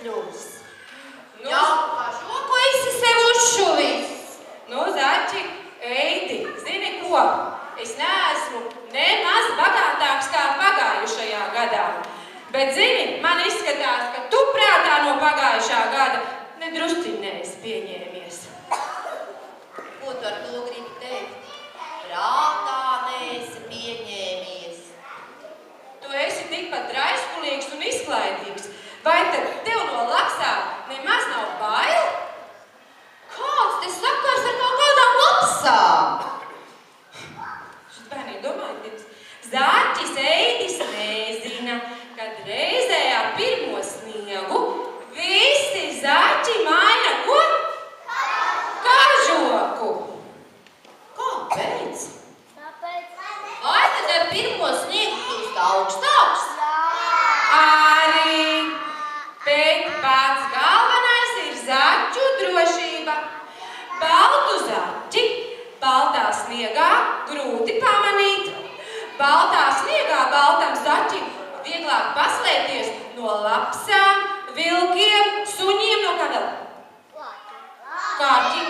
kļuvis. Jau kā šoko esi sev uzšuvis. Nu, zaķi, Eidi, zini ko? Es neesmu nemaz bagātāks kā pagājušajā gadā. Bet, zini, man izskatās, ka tu prātā no pagājušā gada nedrusciņ neesi pieņēmies. Ko tu ar to gribi teikt? Prātā neesi pieņēmies. Tu esi tikpat raizkulīgs un izklaidīgs. Vai tad tev no lapsām nemaz nav bail? Kāds te sakars ar kaut kādām lapsām? Šis bērni domāju, Zaķis Eidis nezina, kad reizē ar pirmo sniegu visi zaķi maina ko? Kažoku. Kāpēc? Vai tad ar pirmo sniegu kļūst augstāks? Arī, bet pats galvenais ir zaķu drošība. Baltu zaķi baltā sniegā grūti pamanīt. Baltā sniegā baltam zaķim vieglāk paslēpties no lapsām, vilkiem, suņiem, no kādām kārķiem,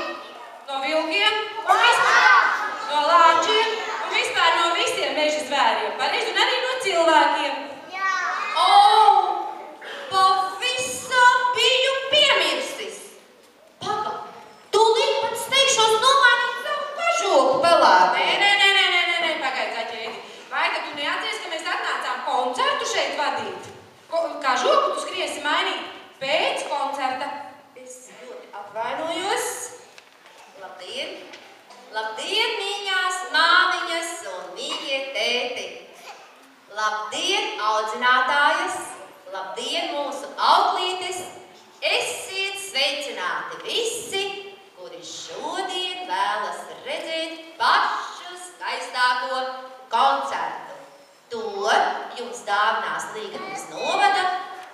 no vilkiem, no lāčiem un vispār no visiem meža zvēriem, pareizi, un arī no cilvēkiem. Pavisam biju piemirsis. Paga, tūlīt pat steigšos nomainīt savu kažoku pelēku. Nē, pagaid, zaķēdi. Vai tad tu neatceries, ka mēs atnācām koncertu šeit vadīt? Kažoku tu skriesi mainīt pēc koncerta. Es ļoti atvainojos. Labdien! Labdien, mīļās māmiņas un mīļie tēti! Labdien, audzinātājas! Labdien, mūsu auklītes! Esiet sveicināti visi, kuri šodien vēlas redzēt pašu skaistāko koncertu. To jums dāvinās Līgatnes novada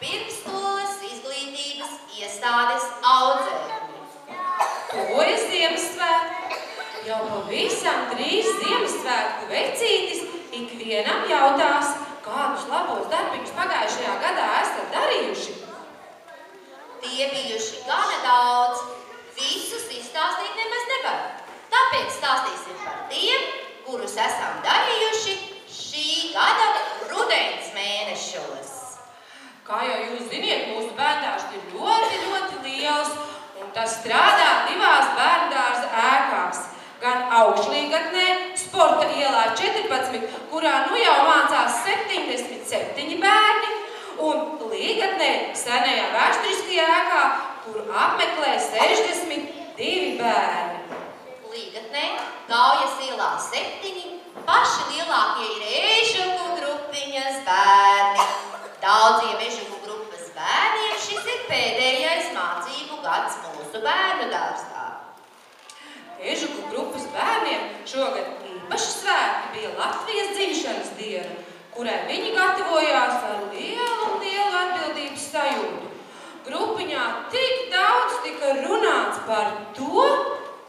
pirmsskolas izglītības iestādes audzēkņi. Tuvojas Ziemassvētki. Jau pavisam drīz Ziemassvētku vecītis ikvienam jautās, kādus labos darbiņus pagājušajā gadā esat darījuši. Tie bijuši gana daudz, visus izstāstīt nemaz nevar. Tāpēc stāstīsim par tiem, kurus esam darījuši šī gada rudens mēnešos. Kā jau jūs ziniet, mūsu bērndārs ir ļoti, ļoti liels, un tas strādā divās bērndārza ēkās. Gan Augšlīgatnē, Sporta ielā 14, kurā nu jau mācās 77 bērni, un Līgatnē, senajā vēsturiskajā ēkā, kuru apmeklē 62 bērni. Līgatnē, Gaujas ielā 7, paši lielākie ir Ežuku grupiņas bērni. Daudziem Ežuku grupas bērniem šis ir pēdējais mācību gads mūsu bērnu dārzā. Ežuku grupas bērniem šogad īpaši svētki bija Latvijas dzimšanas diena, kurai viņi gatavojās ar lielu atbildības sajūtu. Grupiņā tik daudz tika runāts par to,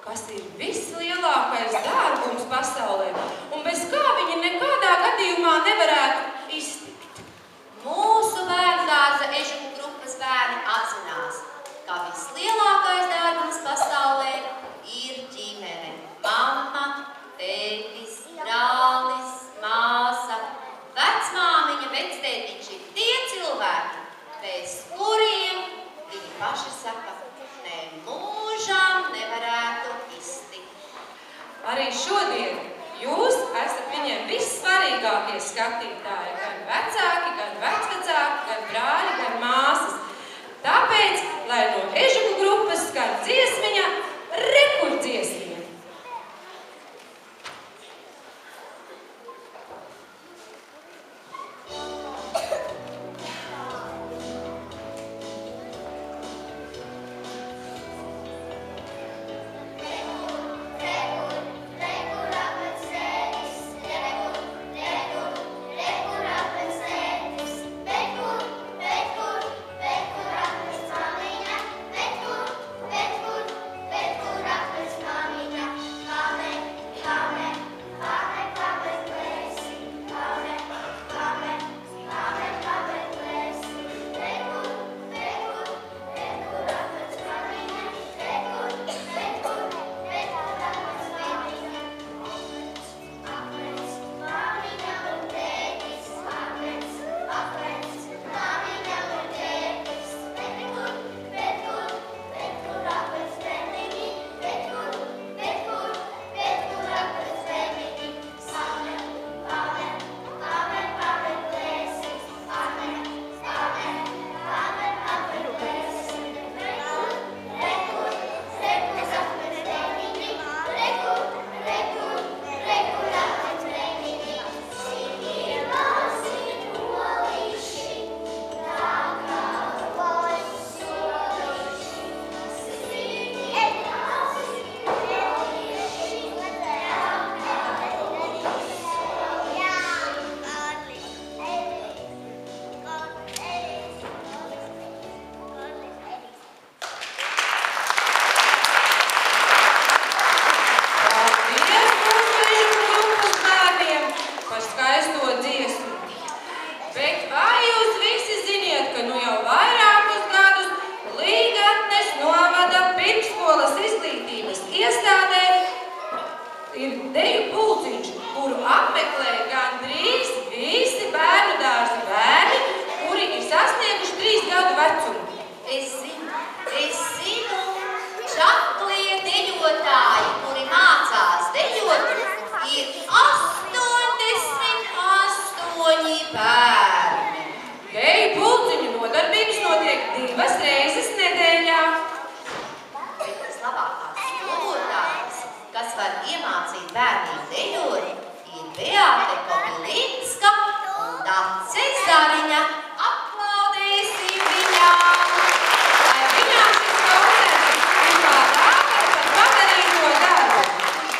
kas ir vislielākais dārgums pasaulē, un bez kā viņi nekādā gadījumā nevarētu iztikt. Mūsu bērndārza Ežuku grupas bērni atzinās, ka vislielākais dārgums pasaulē ir ģimene. Mamma, tētis, brālis, māsa, vecmāmiņa, vectētiņš ir tie cilvēki, bez kuriem viņi paši saka, ne mūžām nevarētu iztikt. Arī šodien jūs esat viņiem vissvarīgākie skatītāji, gan vecāki, gan vecvecāki, gan brāļi, gan māsas. Tāpēc, lai no Ežuku grupas skan dziesmiņa Rekurdziesmiņa. Rekur, sasnieguši 3 gadu vecumu. Es zinu, čaklie dejotāji, kuri mācās dejot, ir 88 bērni. Deju pulciņu nodarbības notiek 2 reizes nedēļā. Bet vislabākās skolotājs, kas var iemācīt bērniem dejot, ir Beāte Kobilinska un Dace Zariņa. Aplaudēsim viņām! Lai viņām šis koncerts ir kā rākars ar padarīto darbu.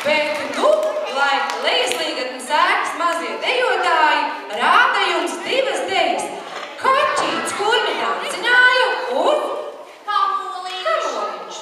Bet nu, lai Lejaslīgatnes ēkas mazie dejotāji rāda jums 2 dejas. Kaķīts, kurmi danciņāju un kamoliņš.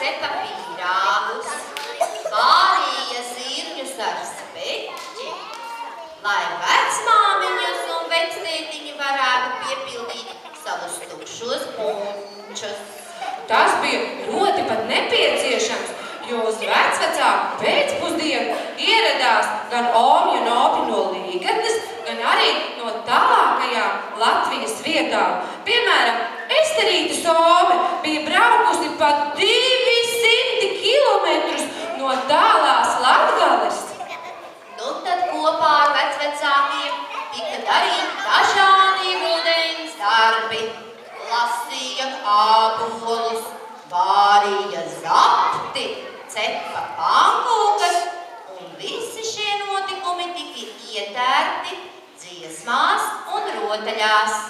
cepa pīrāgus, vārīja zirņus ar speķi, lai vecmāmiņas un vectētiņi varētu piepildīt savus tukšos punčus. Tas bija ļoti pat nepieciešams, jo uz vecvecāku pēcpusdienu ieradās gan omju un opi no Līgatnes, gan arī no tālākajām Latvijas vietām. Piemēram, Esterītes ome bija braukusi pat 200 kilometrus no tālās Latgales. Nu tad kopā ar vecvecākiem tika darīti dažādi rudens darbi. Lasīja ābolus, vārīja zapti, cepa pankūkas, un visi šie notikumi tika ietērti dziesmās un rotaļās.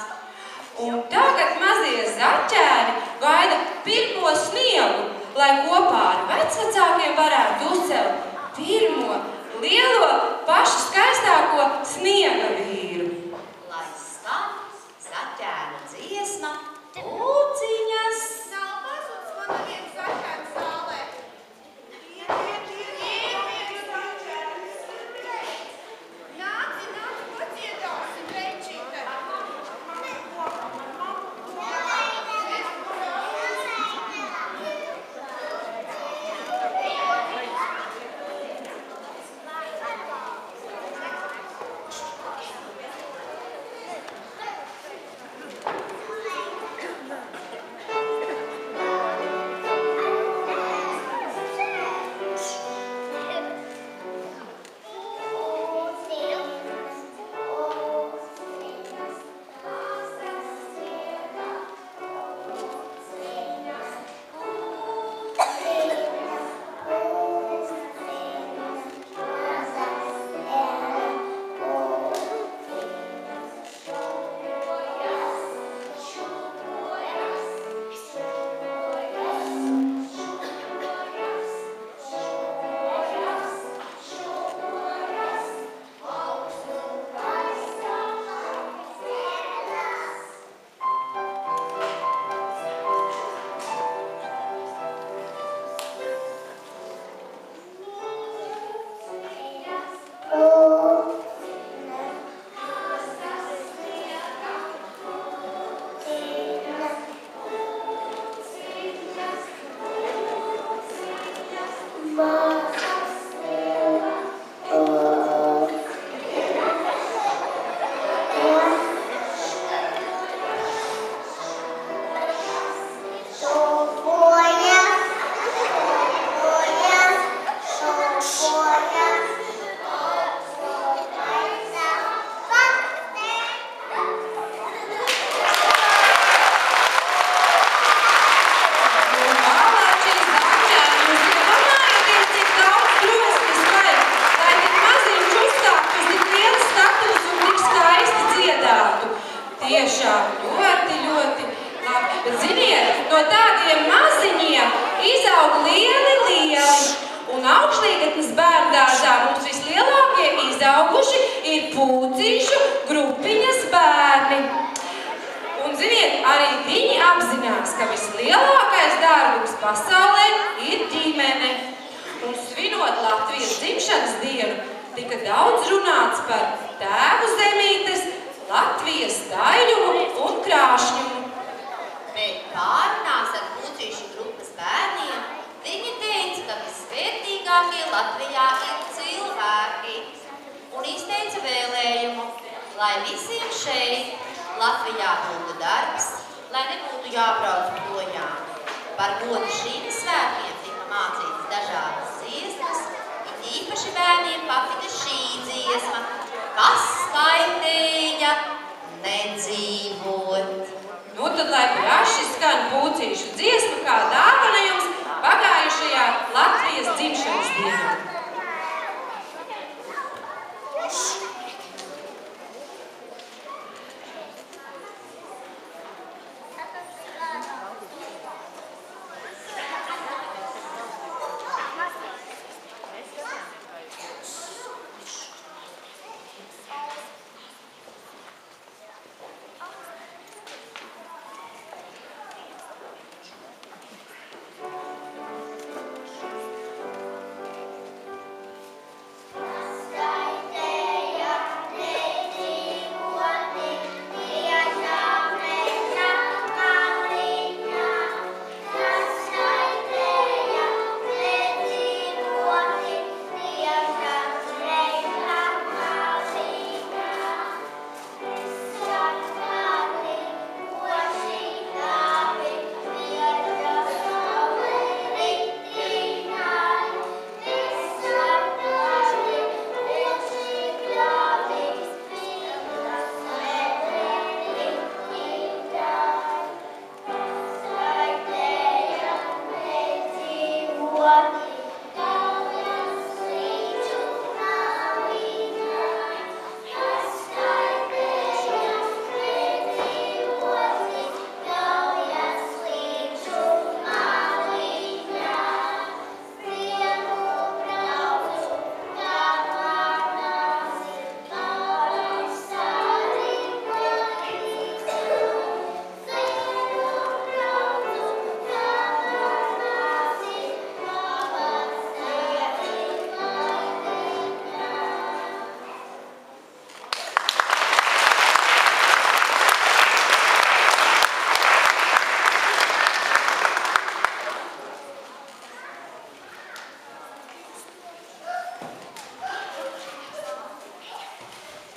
Un tagad mazie zaķēni gaida pirmo sniegu, lai kopā ar vecvecākiem varētu uzcelt pirmo lielo pašu skaistāko sniega vīru. Lai skan zaķēnu dziesma, Lūciņas. Nav pazudis man neviens zaķēns zālē. Nāci, paciedāsi, veičīte.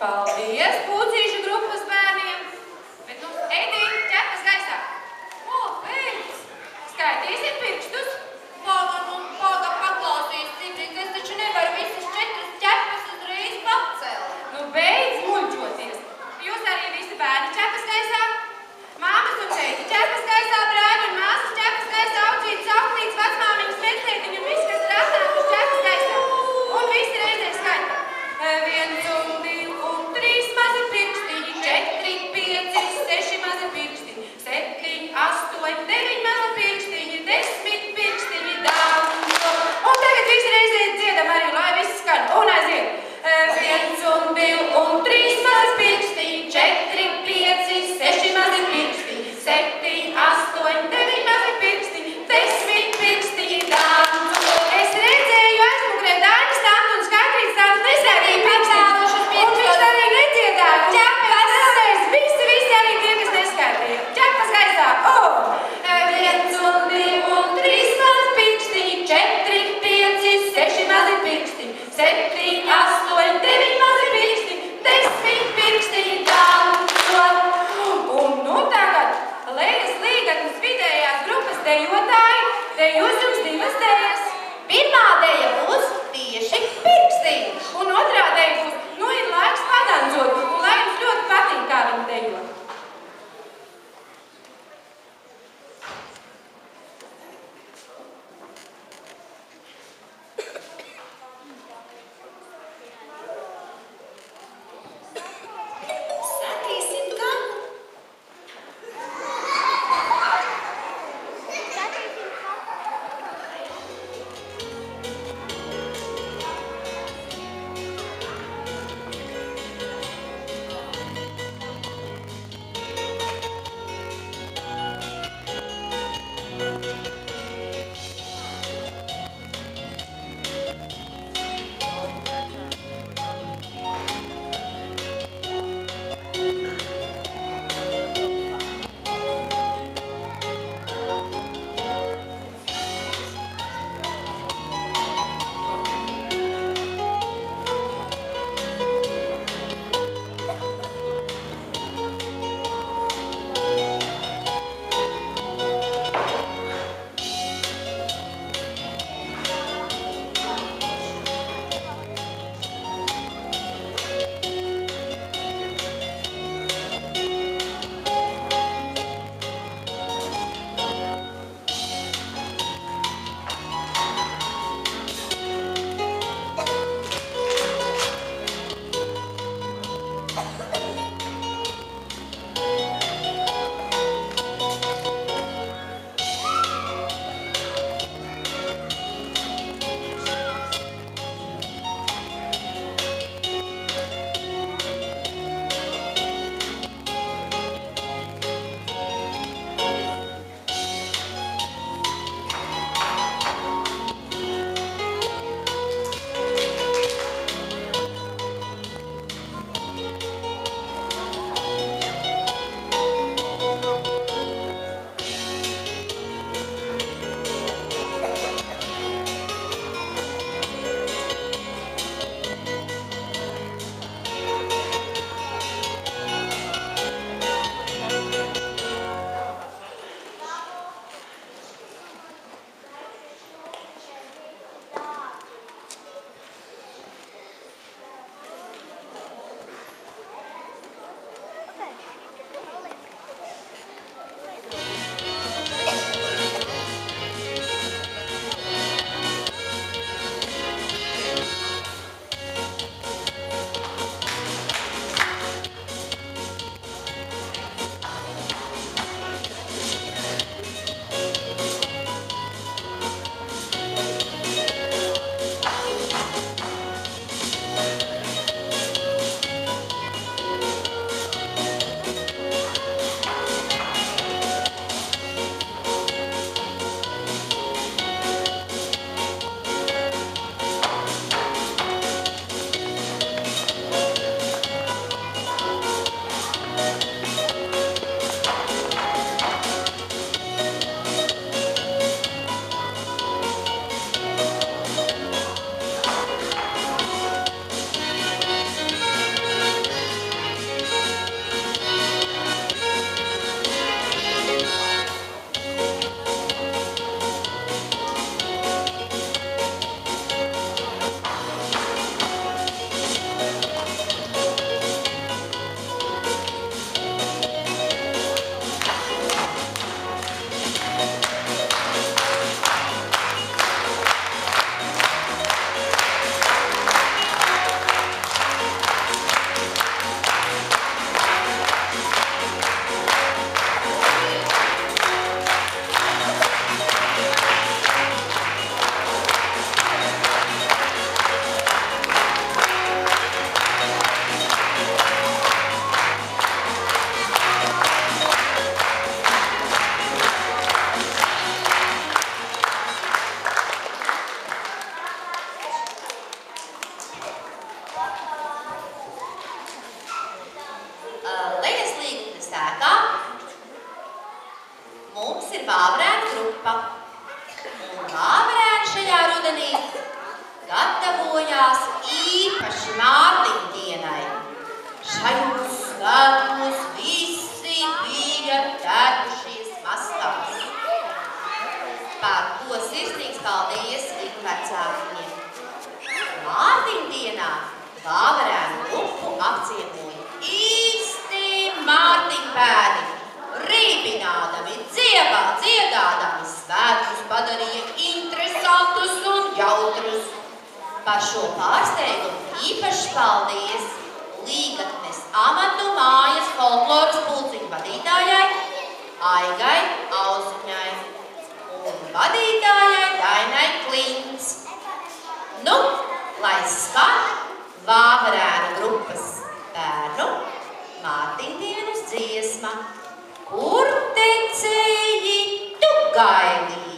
Paldies, Pūcīšu grupas bērniem! Bet nu, Edī, ķepas gaisā! O, pēc! Skaitīsim pirkstus! Paga paklausīs, cik es taču nevaru visas 4 ķepas uzreiz pacelt. Nu, beidz muļķoties! Jūs arī visi bērni ķepas gaisā? Māmas un teiti ķepas gaisā, brāļi un māsas ķepas gaisā, auģītas, auklītes, vecmāmiņas, vectētiņi un viss, kas ir atnākuši ķepas gaisā. Un visi reizē skaita. 1 un 2 un 3 mazi pirkstiņi, 4, 5, 6 mazi pirkstiņi, 7, 8, 9 mazi pirkstiņi, 10 pirkstiņi daudz. Un tagad visi reizē dziedam arī, lai viss skan. Un aiziet. 1 un 2 un 3 mazi pirkstiņi, 4, 5, 6 mazi pirkstiņi, 7, 8, 9 mazi pirkstiņi, 10 pirkstiņi daudz. Es redzēju aizmugurē Dāņu stāstu un Skatrītas stāstu nesēdīju pirkstiņus. Un viņš arī nedziedāja. Ķepas vēlreiz. Visi arī tie, kas neskaitīja. Ķepas gaisā. 1 un 2 un 3 mazi pirkstiņi, 4, 5, 6 mazi pirkstiņi, 7, 8, 9 mazi pirkstiņi, 10 pirkstiņi daudz. Un nu tagad Leiras Līgatnes vidējās grupas dejotāji dejos jums 2 dejas. Pirmā deja būs tieši pirkstiņi. Un otrā deja būs, nu ir laiks padancot, un lai jums ļoti patīk, kā viņi dejo. Satīsim galu. Satīsim galu. rudenī gatavojās īpaši Mārtiņdienai. Šajos svētkos visi bija ķērušies mastās. Par to sirsnīgs paldies viņu vecākiem. Mārtiņdienā Vāverēnu grupu apciemoja īsti Mārtiņbērni. Rībinādami, dziedādami svētkus padarīja interesantus un jautrus. Par šo pārsteigumu īpaši paldies Līgatnes amatu mājas folkloras pulciņu vadītājai Aigai Auziņai un vadītājai Dainai Klints. Nu, lai skan Vāverēnu grupas bērnu Mārtiņdienas dziesma. Kur tecēji tu gaidīti?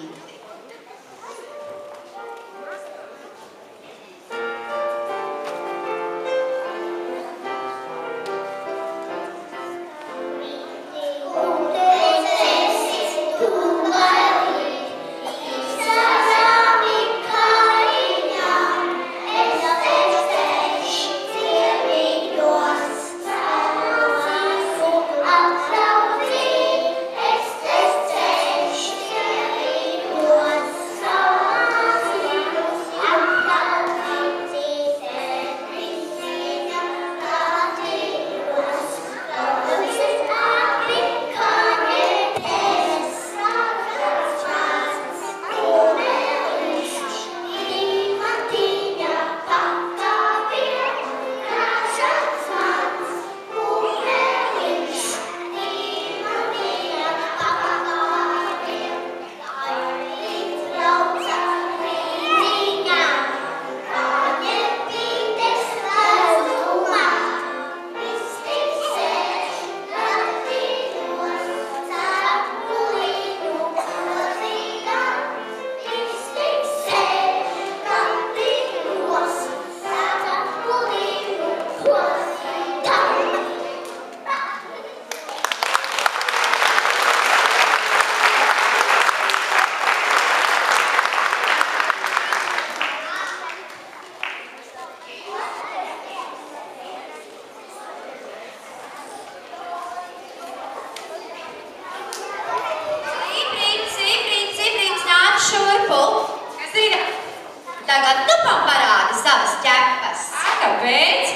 Tagad tu man parādi savas ķepas. Kāpēc?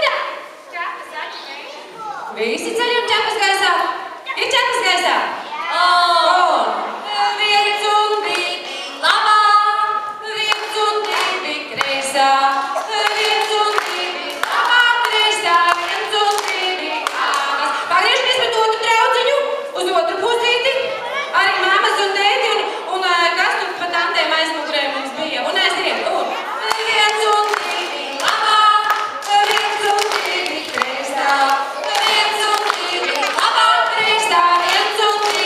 Jā, ķepas atšķirīgi. Visi ceļam ķepas gaisā? Ir ķepas gaisā? Viens un divi labā, viens un divi kreisā, viens un divi labā kreisā, viens un divi āgas. Pagriežamies pret otru draudziņu, uz otru pusīti. Arī mammas un tēti un kas tur pa tantēm aizmugurē mums bija. Un aizdiet, viens un divi labā, viens un divi kreisā, viens un divi labā kreisā, viens un divi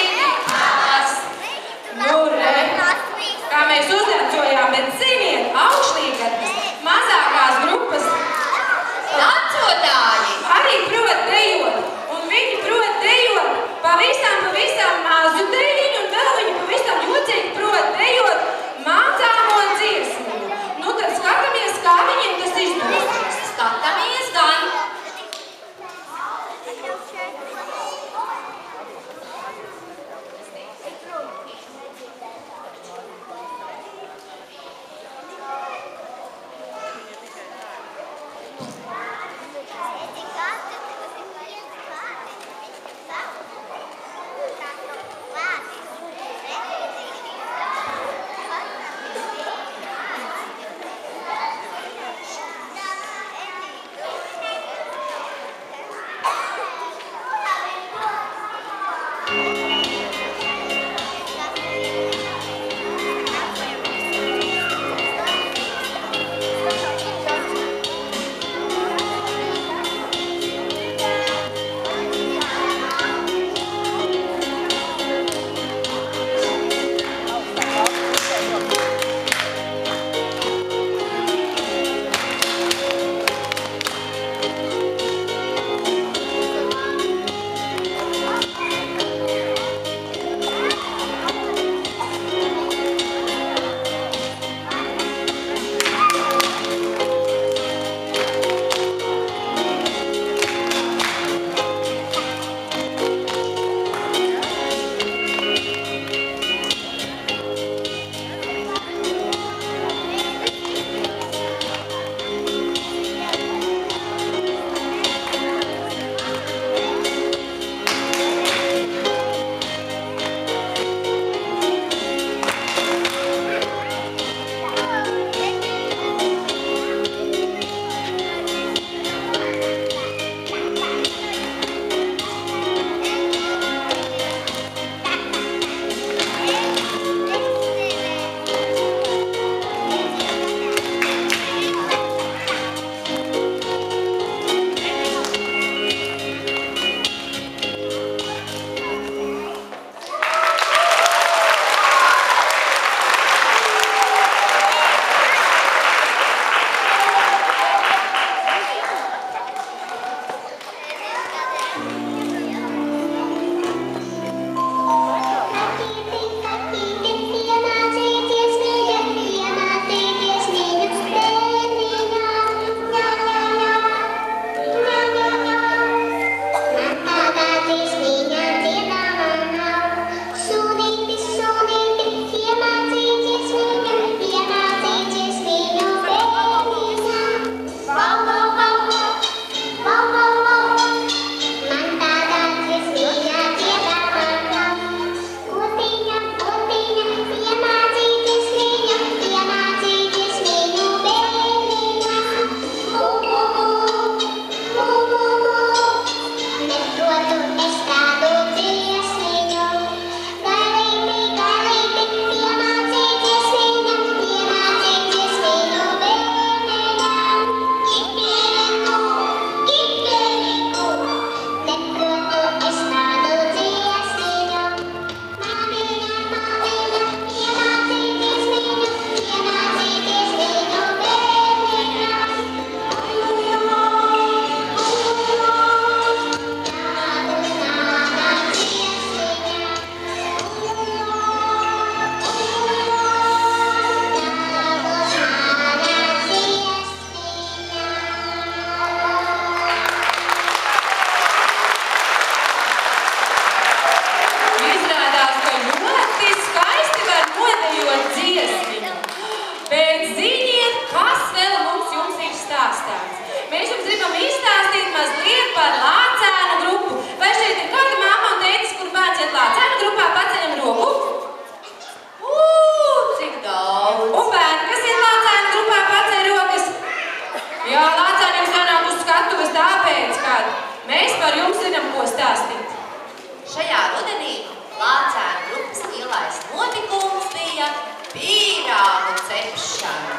cepšanu.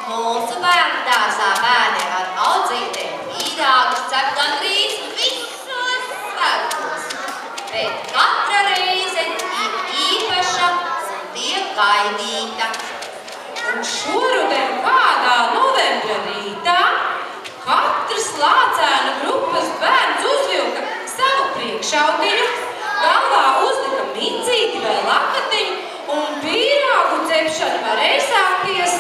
Mūsu bērnu dārzā bērni ar audzītēm pīrāgus cep gandrīz visos svētkos, bet katra reize ir īpaša un tiek gaidīta. Un šoruden kādā novembra rītā katrs Lācēnu grupas bērns uzvilka savu priekšautiņu, galvā uzlika micīti vai lakatiņu un pīrāgu cepšana varēja sākties.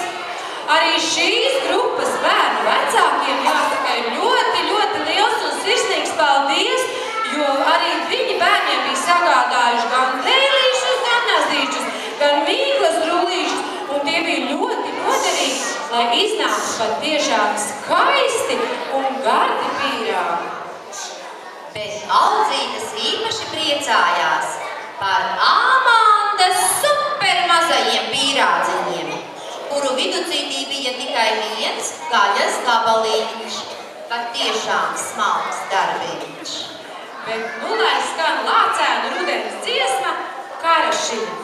Arī šīs grupas bērnu vecākiem jāsaka ir ļoti, ļoti liels un sirsnīgs paldies, jo arī viņi bērniem bija sagādājuši gan dēlīšus, gan nazīšus, gan mīklas rullīšus, un tie bija ļoti noderīgi, lai iznāktu pat tiešām skaisti un gardi pīrāgi. Bet audzītes īpaši priecājās par Amandas supermazajiem pīrādziņiem, kuru viducītī bija tikai viens gaļas gabaliņš, pat tiešām smalks darbiņš. Bet nu lai skan Lācēnu rudenes dziesma Karašiņa.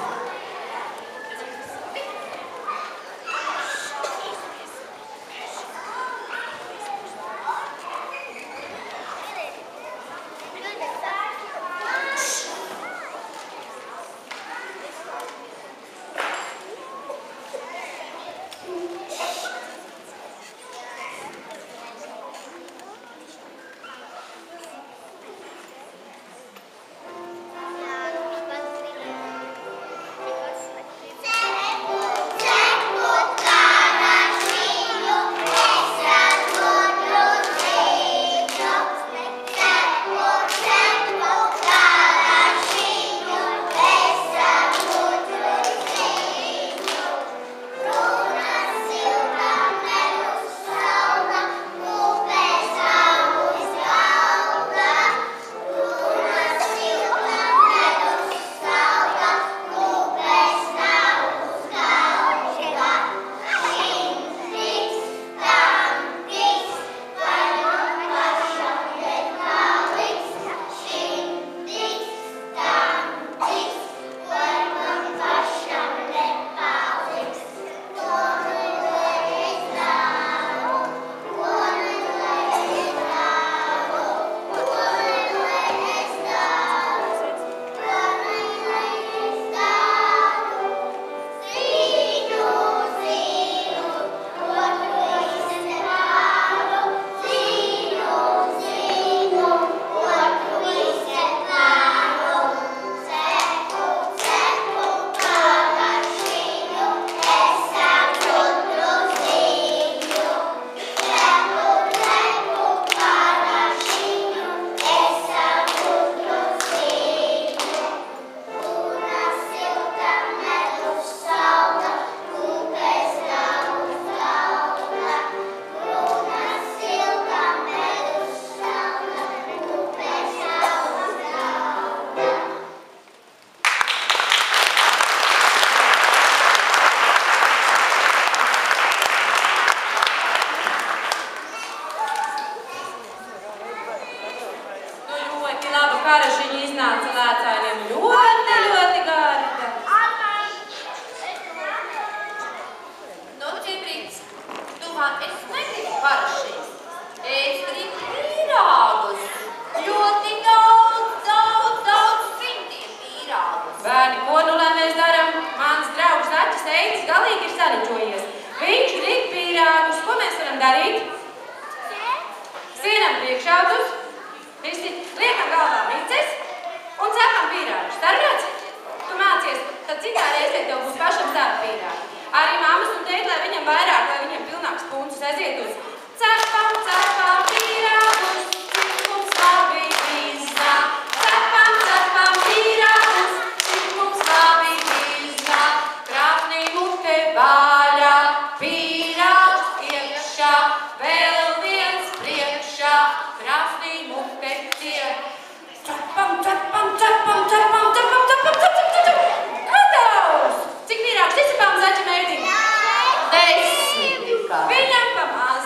Karašiņa iznāca Lācēniem ļoti, ļoti garda. Nu, Čibrīts, tu man es negribu karašiņu. Es gribu pīrāgus. Ļoti daudz simtiem pīrāgus. Bērni, ko nu lai mēs daram? Mans draugs Zaķis Eicis galīgi ir saričojies. Viņš grib pīrāgus. Ko mēs varam darīt? Sienam priekšautus. Visi liekam galvā mices un cepam pīrāgus. Darbrāts? Tu mācies, tad citā reizē tev būs pašam savu pīrāgu. Arī mammas un teikt, lai viņam vairāk, lai viņam pilnāks puncis aiziet uz cepam pīrāgus, cik mums labi iznāk. Cepam pīrāgus, cik mums labi iznāk. Krāpnī mute vaļā, pīrāgs iekšā, vēl viens priekšā. Krāpnī mute ciet. Cepam. Gatavs! Cik pīrāgs izcepām Zaķim Eidim? 10 tikai. Viņam pa maz.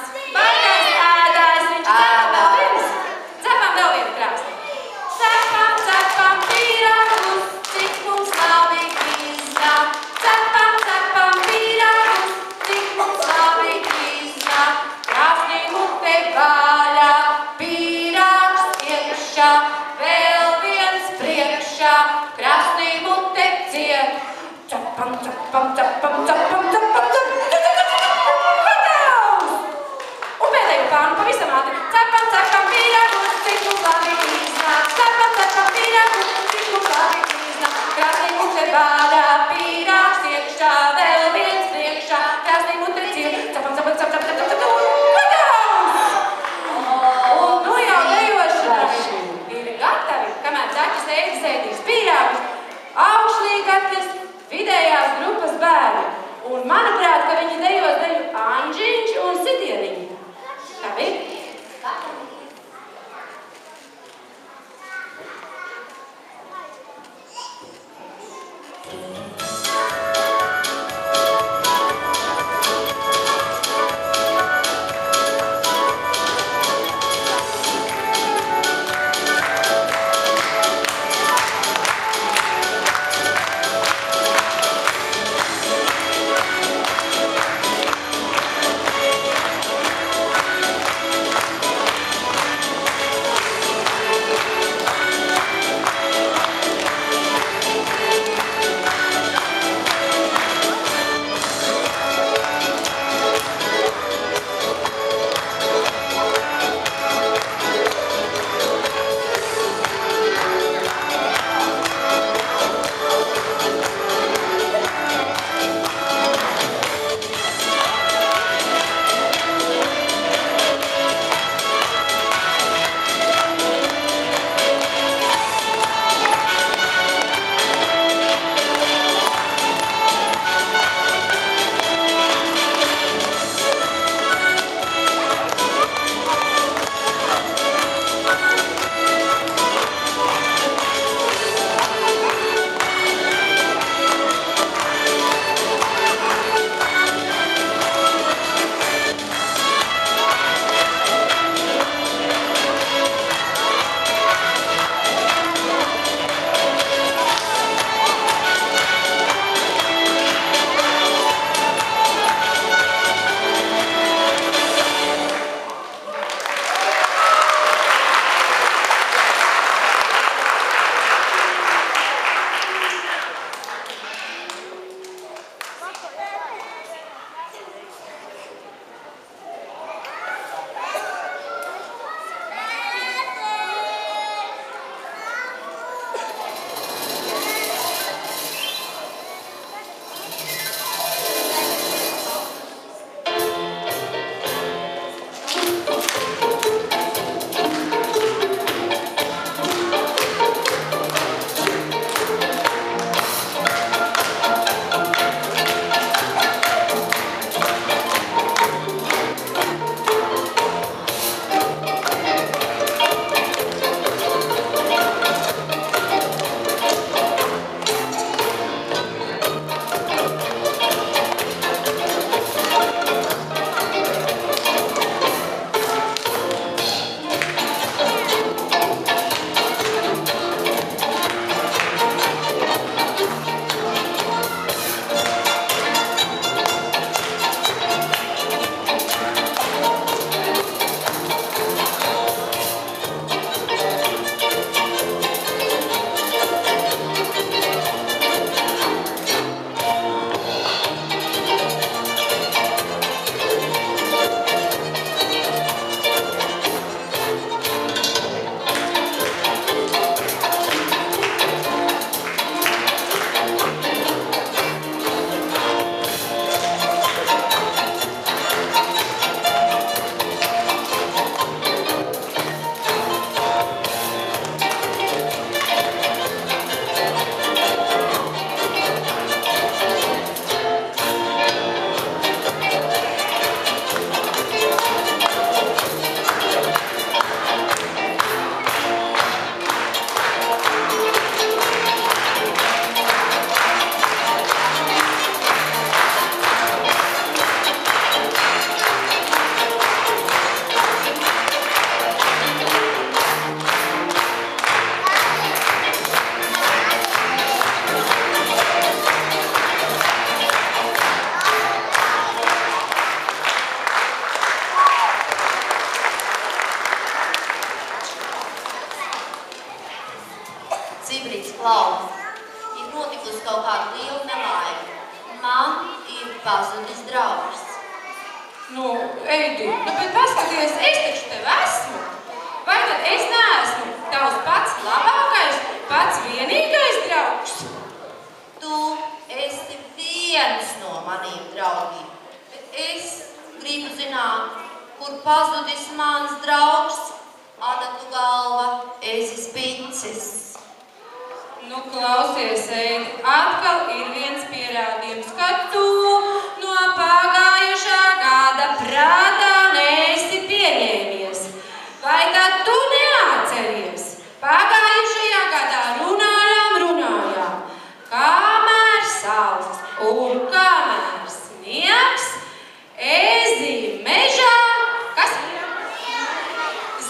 ir pazudis draugs. Nu, Eidi, bet paskaties, es taču tev esmu. Vai tad es neesmu tavs pats labākais, pats vienīgais draugs? Tu esi viens no maniem draugiem, bet es gribu zināt, kur pazudis mans draugs, adatu galva, ezis picis. Nu, klausies, Eidi, atkal ir viens pierādījums, ka tu no pagājušā gada prātā neesi pieņēmies. Vai tad tu neatceries? Pagājušajā gadā runājām, kamēr saules un kamēr sniegs, ezi mežā, kas?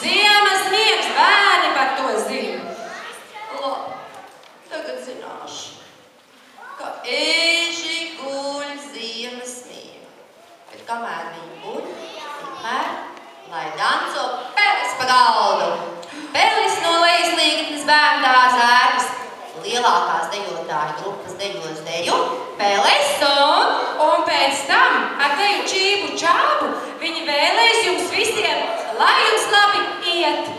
Ziemas sniegs, bērni par to zina. Labi, tagad zināšu, ka eži guļ ziemas sniegā, bet kamēr viņi guļ, tikmēr, lai danco Pelis pa galdu. Pelis no Lejas Līgatnes bērnu dārza ēkas, lielākās dejotāju grupas dejos deju, Pelis un pēc tam ar deju čību čābu viņi vēlēs jums visiem, lai jums labi iet.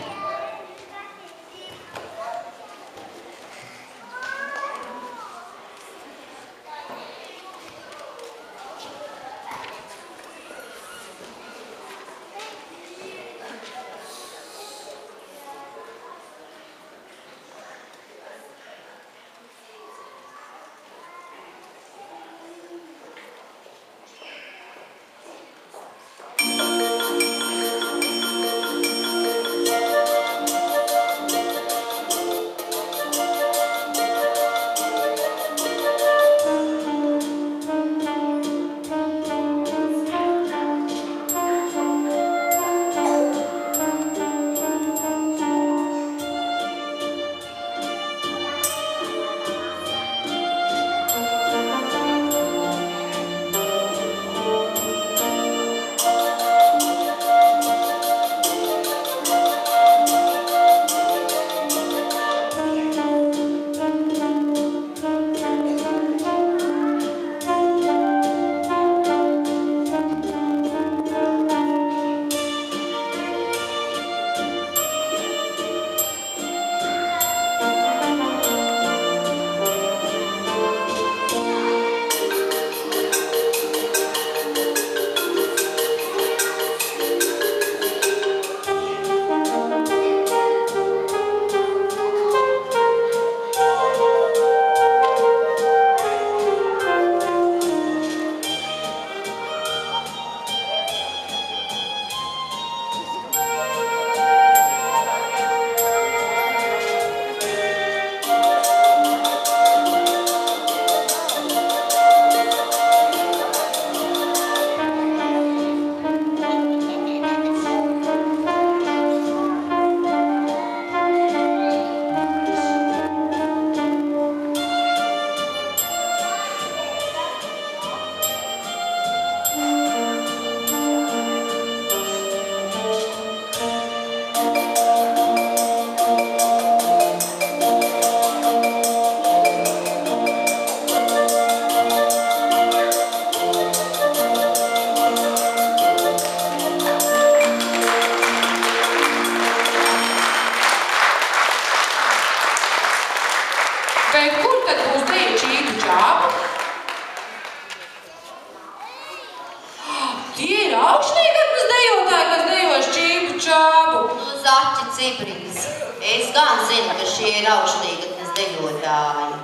Es gan zinu, ka šie ir Augšlīgatnes dejotāji.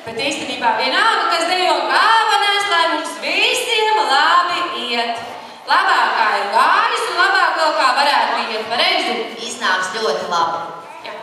Bet īstenībā vienalga, kas dejo, galvenais, lai mums visiem labi iet. Labākā ir gājis un labāk vēl kā varētu iet, pareizi? Iznāks ļoti labi. Jā.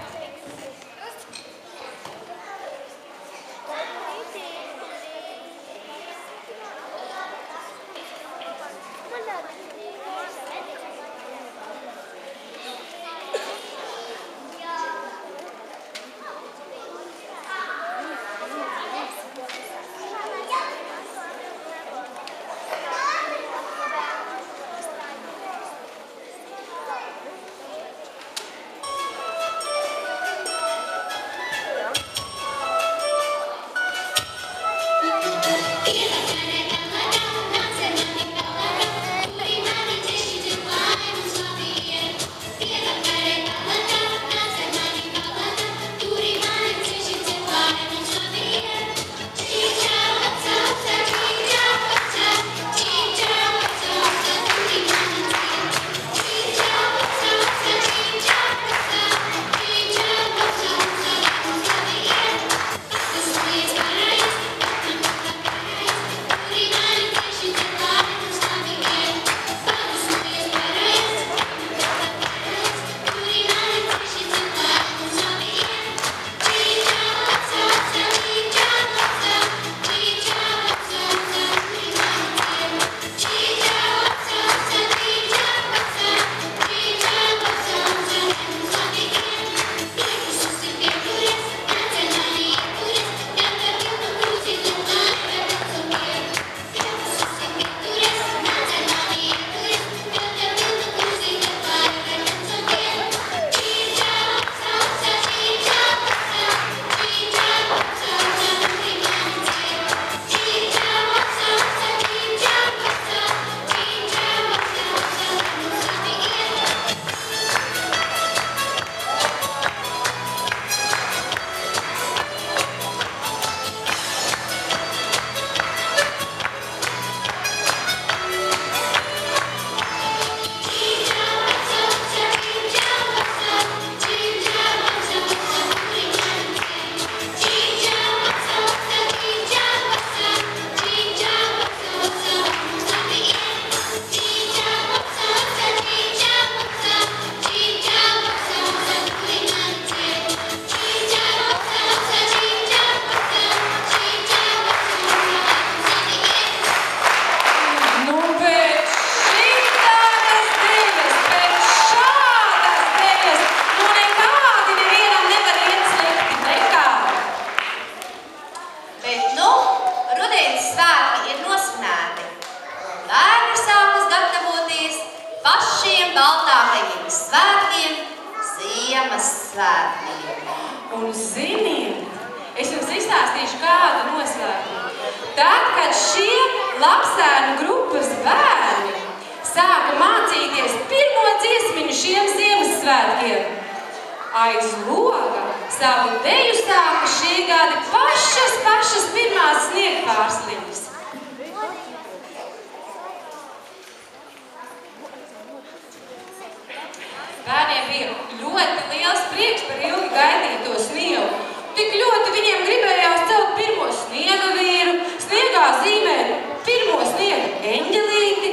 bērni sākas gatavoties pašiem baltākajiem svētkiem, Ziemassvētkiem. Un ziniet, es jums izstāstīšu kādu noslēpumu. Tad, kad šie Lapsēnu grupas bērni sāka mācīties pirmo dziesmiņu šiem Ziemassvētkiem, aiz loga savu deju sāka šī gada pašas pirmās sniegpārsliņas. Bērniem bija ļoti liels prieks par ilgi gaidīto sniegu. Tik ļoti viņiem gribējās celt pirmo sniega vīru, sniegā zīmēt pirmo sniega eņģelīti.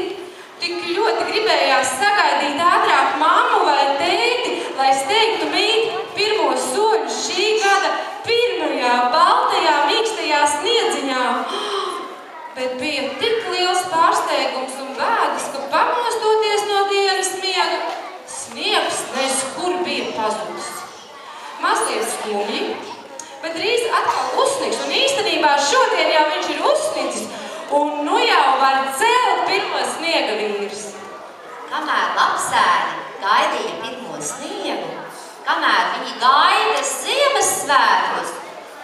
Tik ļoti gribējās sagaidīt ātrāk mammu vai tēti, lai steigtu mīt pirmo soļu šī gada pirmajā, baltajā, mīkstajā sniedziņā. Bet bija tik liels pārsteigums un bēdas, ka pamostoties no dienas miega, sniegs neskur bija pazudis. Mazliet skumji, bet drīz atkal uzsnigs, un īstenībā šodien jau viņš ir uzsnidzis, un nu jau var celt pirmo sniega vīrus. Kamēr Lapsēni gaidīja pirmo sniegu, kamēr viņi gaida Ziemassvētkos,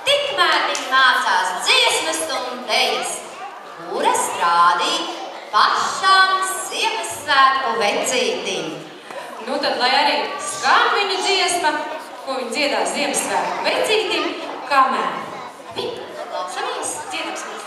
tikmēr viņi mācās dziesmas un dejas, kuras rādīja pašām Ziemassvētku vecītīm. Nu tad, lai arī skan viņu dziesma, ko viņi dziedā Ziemassvētku vecītīm, kamēr. Klausamies, dziedams mums.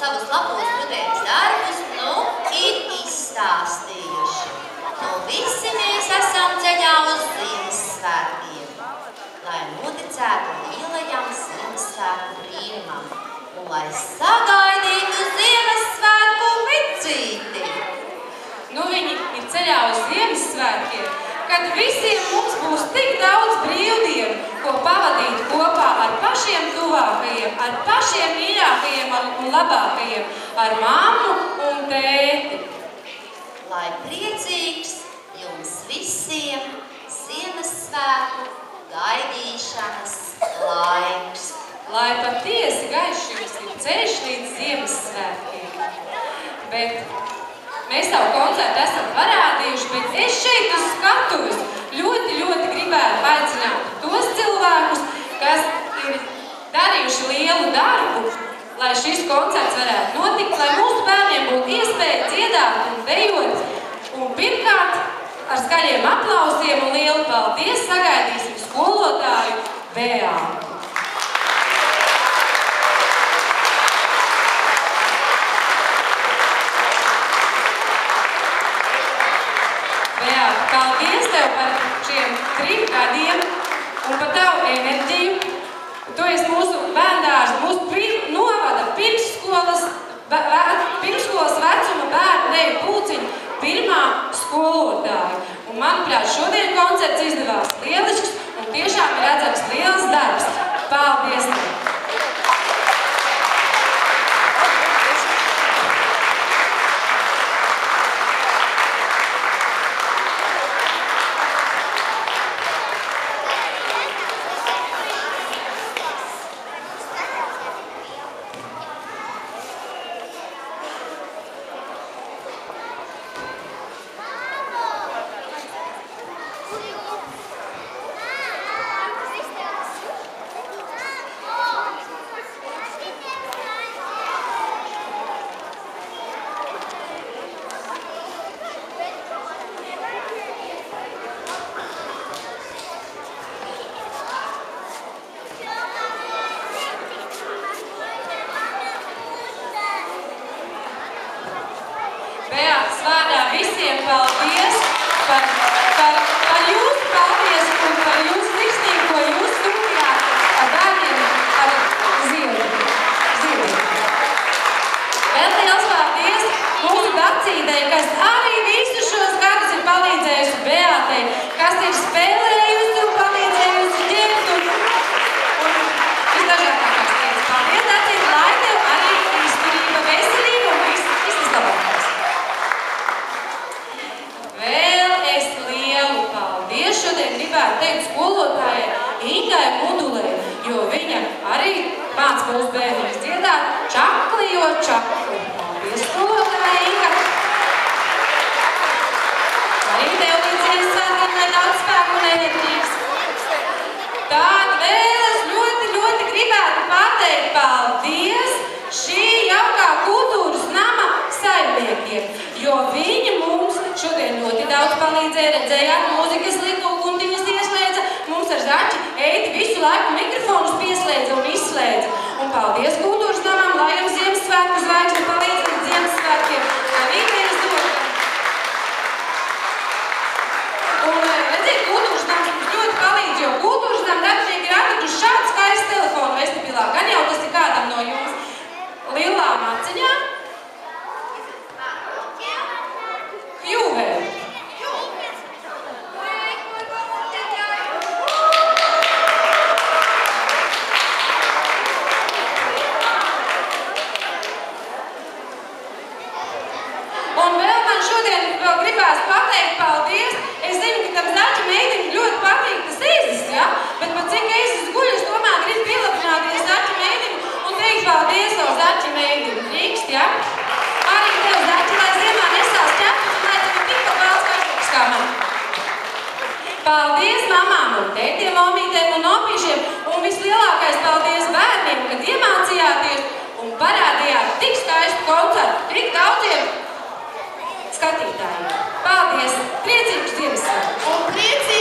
Savus labos rudens darbus ir izstāstījuši. Visi mēs esam ceļā uz Ziemassvētkiem, lai noticētu lielajam Ziemassvētku brīnumam un lai sagaidītu Ziemassvētku vecīti. Nu viņi ir ceļā uz Ziemassvētkiem, kad visiem mums būs tik daudz brīvdienu, ko pavadīt kopā ar pašiem tuvākajiem, ar pašiem mīļākajiem un labākajiem, ar mammu un tēti. Lai priecīgs jums visiem Ziemassvētku gaidīšanas laiks. Lai patiesi gaišs jums ir ceļš līdz Ziemassvētkiem. Bet mēs savu koncertu esam parādījuši, bet es šeit uz skatuves ļoti gribētu aicināt tos cilvēkus, kas ir darījuši lielu darbu, lai šis koncerts varētu notikt, lai mūsu bērniem būtu iespēja dziedāt un dejot. Un pirmkārt, ar skaļiem aplausiem un lielu paldies sagaidīsim skolotāju Beātu. Paldies tev par šiem 3 gadiem un par tavu enerģiju. Tu esi mūsu bērndārs, mūsu novada pirmsskolas deju pulciņu pirmā skolotāja. Un, manuprāt, šodien koncerts izdevās lielisks un tiešām ir redzams liels darbs. Paldies! Beatas vārdā visiem paldies par jūsu paldies un par jūsu sirsnību, ko jūs sūtījāt ar bērniem ar ziedu. Vēl liels paldies mūsu Dacītei, kas arī visus šos gadus ir palīdzējusi Beatai, kas ir spēlējusi un palīdzējusi ģert un visdažādākās lietas. Paldies, Dacīte, lai tev arī izturība, veselība un viss labākais. Vēl es lielu paldies šodien gribētu teikt skolotājai Ingai Mudulei, jo viņa arī māca mūsu bērnus dziedāt čakli, jo čakli. Paldies, skolotāja Inga! Arī tev līdz Ziemassvētkiem lai daudz spēku un enerģijas. Tād vēl es ļoti gribētu pateikt paldies šī jaukā kultūras nama saimniekiem, jo viņi mums šodien ļoti daudz palīdzēja, redzējāt mūzikas liku, guntiņas ieslēdza, mums ar Zaķi Eiti visu laiku mikrofonus pieslēdza un izslēdza. Un paldies kultūras namam, lai jums Ziemassvētku zvaigžņi palīdz līdz Ziemassvētkiem. Arī mēs dodam. Un redziet, kultūras nams mums ļoti palīdz, jo kultūras nam darbinieki ir atraduši šādu skaistu telefonu vestibilā. Gan jau tas ir kādam no jums lielām aciņām. Hjūvēl. Un vēl man šodien gribās pateikt paldies. Es zinu, ka tam Zaķa Meitim ļoti patīk tas izis, ja? Bet pat cik izis guļ, es tomēr gribu pielabināties Zaķa Meitim un teikt paldies no Zaķa Meitim. Drīkst, ja? Arī tev, Zaķa, lai ziemā nesās ķepus un lai tev tikpat vēlas kažukas kā man. Paldies mamām un tētiem, omītēm un opīšiem un vislielākais paldies bērniem, kad iemācījāties un parādījāt tik skaistu koncertu, tik daudziem skatītājiem. Paldies! Priecīgus Ziemassvētkus! Un priecīgus